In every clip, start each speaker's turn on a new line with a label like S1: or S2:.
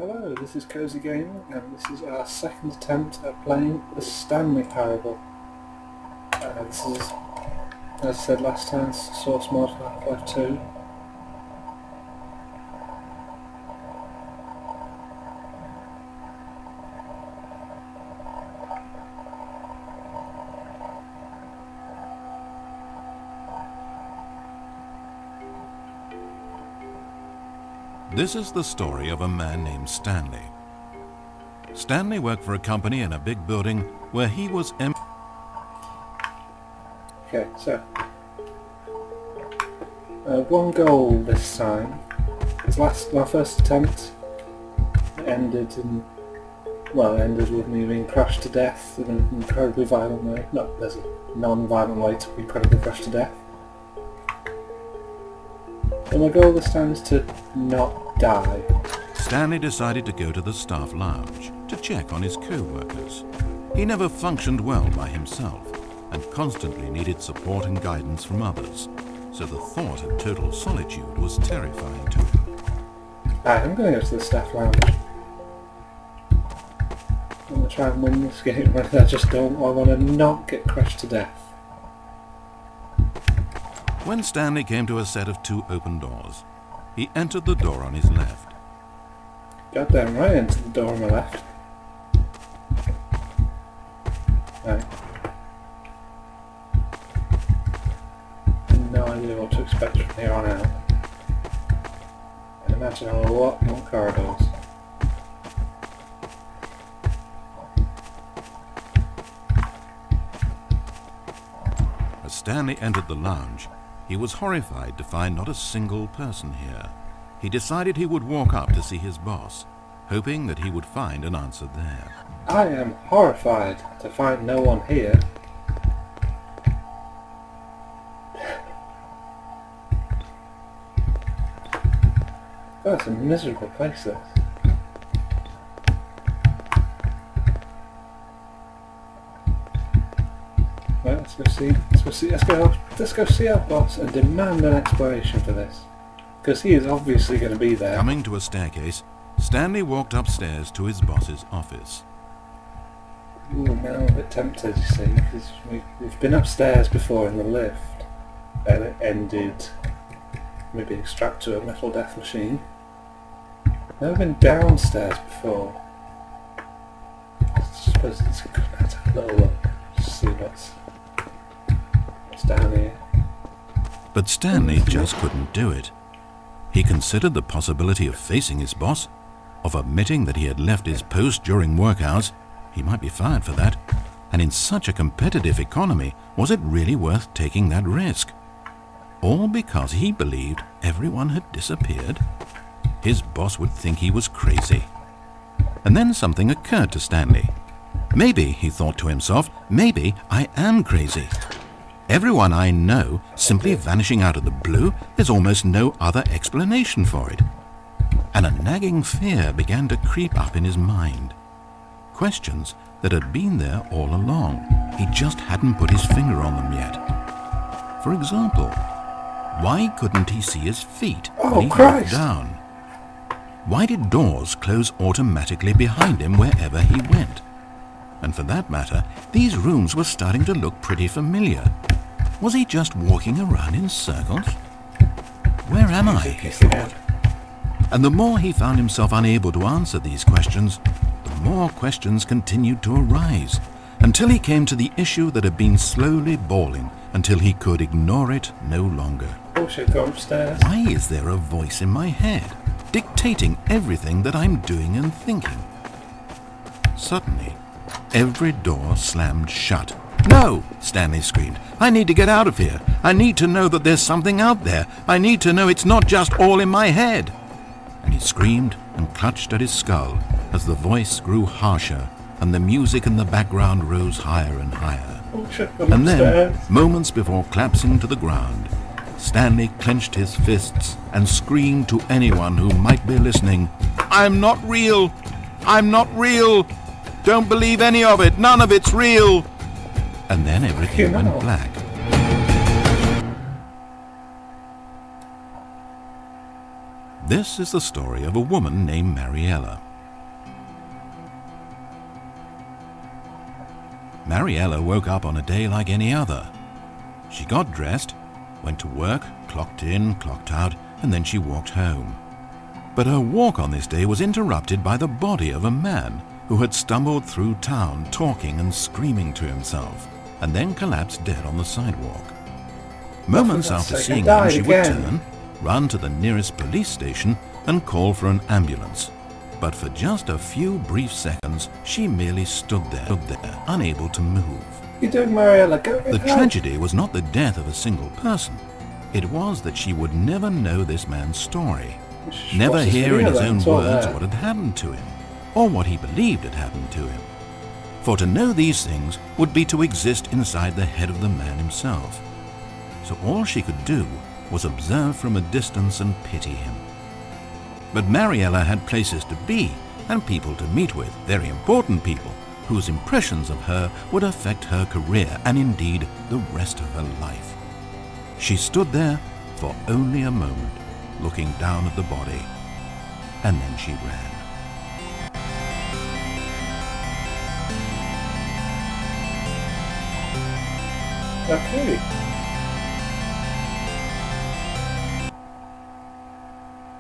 S1: Hello, this is CosyGaming, and this is our second attempt at playing the Stanley Parable. This is, as I said last time, source mod for Half-Life 2.
S2: This is the story of a man named Stanley. Stanley worked for a company in a big building where he was
S1: Okay, so one goal this time. My first attempt ended with me being crushed to death in an incredibly violent way. No, there's a non-violent way to be incredibly crushed to death. And my goal this time is to not die.
S2: Stanley decided to go to the staff lounge to check on his co-workers. He never functioned well by himself and constantly needed support and guidance from others, so the thought of total solitude was terrifying to him.
S1: I'm going to go to the staff lounge. I'm going to try and win this game. I want to not get crushed to death.
S2: When Stanley came to a set of two open doors, he entered the door on his left.
S1: Goddamn right, into the door on my left. Right. No idea what to expect from here on out. I imagine a lot more corridors.
S2: As Stanley entered the lounge, he was horrified to find not a single person here. He decided he would walk up to see his boss, hoping that he would find an answer there.
S1: I am horrified to find no one here. Oh, it's a miserable place, this. Well, let's go see our boss and demand an explanation for this. Because he is obviously going to be there.
S2: Coming to a staircase, Stanley walked upstairs to his boss's office.
S1: Ooh, now I'm a bit tempted, you see, because we've been upstairs before in the lift, and it ended maybe strapped to a metal death machine. Never been downstairs before. I suppose it's good to have a little look, just see what's down here.
S2: But Stanley just couldn't do it. He considered the possibility of facing his boss, of admitting that he had left his post during work hours. He might be fired for that. And in such a competitive economy, was it really worth taking that risk? All because he believed everyone had disappeared? His boss would think he was crazy. And then something occurred to Stanley. Maybe, he thought to himself, maybe I am crazy. Everyone I know simply vanishing out of the blue, there's almost no other explanation for it. And a nagging fear began to creep up in his mind. Questions that had been there all along. He just hadn't put his finger on them yet. For example, why couldn't he see his feet when he walked down? Why did doors close automatically behind him wherever he went? And for that matter, these rooms were starting to look pretty familiar. Was he just walking around in circles? Where am I, he thought. And the more he found himself unable to answer these questions, the more questions continued to arise, until he came to the issue that had been slowly boiling until he could ignore it no longer.
S1: Oh, should go upstairs.
S2: Why is there a voice in my head, dictating everything that I'm doing and thinking? Suddenly, every door slammed shut. "No!" Stanley screamed. "I need to get out of here. I need to know that there's something out there. I need to know it's not just all in my head." And he screamed and clutched at his skull as the voice grew harsher and the music in the background rose higher and higher. And then, moments before collapsing to the ground, Stanley clenched his fists and screamed to anyone who might be listening, "I'm not real! I'm not real! Don't believe any of it! None of it's real!" And then everything went black. This is the story of a woman named Mariella. Mariella woke up on a day like any other. She got dressed, went to work, clocked in, clocked out, and then she walked home. But her walk on this day was interrupted by the body of a man who had stumbled through town talking and screaming to himself, and then collapsed dead on the sidewalk. Moments after seeing him, she would turn, run to the nearest police station, and call for an ambulance. But for just a few brief seconds, she merely stood there, unable to move.
S1: You're doing, Mariella. Go
S2: The tragedy was not the death of a single person. It was that she would never know this man's story, never hear in his own words what had happened to him, or what he believed had happened to him. For to know these things would be to exist inside the head of the man himself. So all she could do was observe from a distance and pity him. But Mariella had places to be and people to meet with, very important people, whose impressions of her would affect her career and indeed the rest of her life. She stood there for only a moment, looking down at the body, and then she ran.
S1: Okay.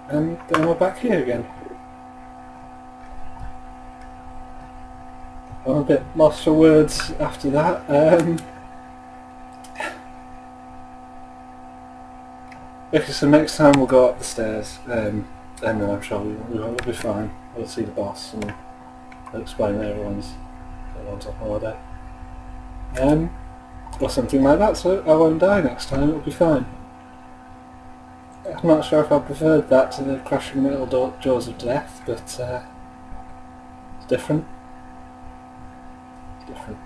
S1: And then we're back here again. I'm a bit lost for words after that. Okay, so next time we'll go up the stairs, and then I'm sure we'll be fine. We'll see the boss and I'll explain that everyone's on holiday. Or something like that, so I won't die next time, it'll be fine. I'm not sure if I preferred that to the crashing metal jaws of death, but it's different. It's different.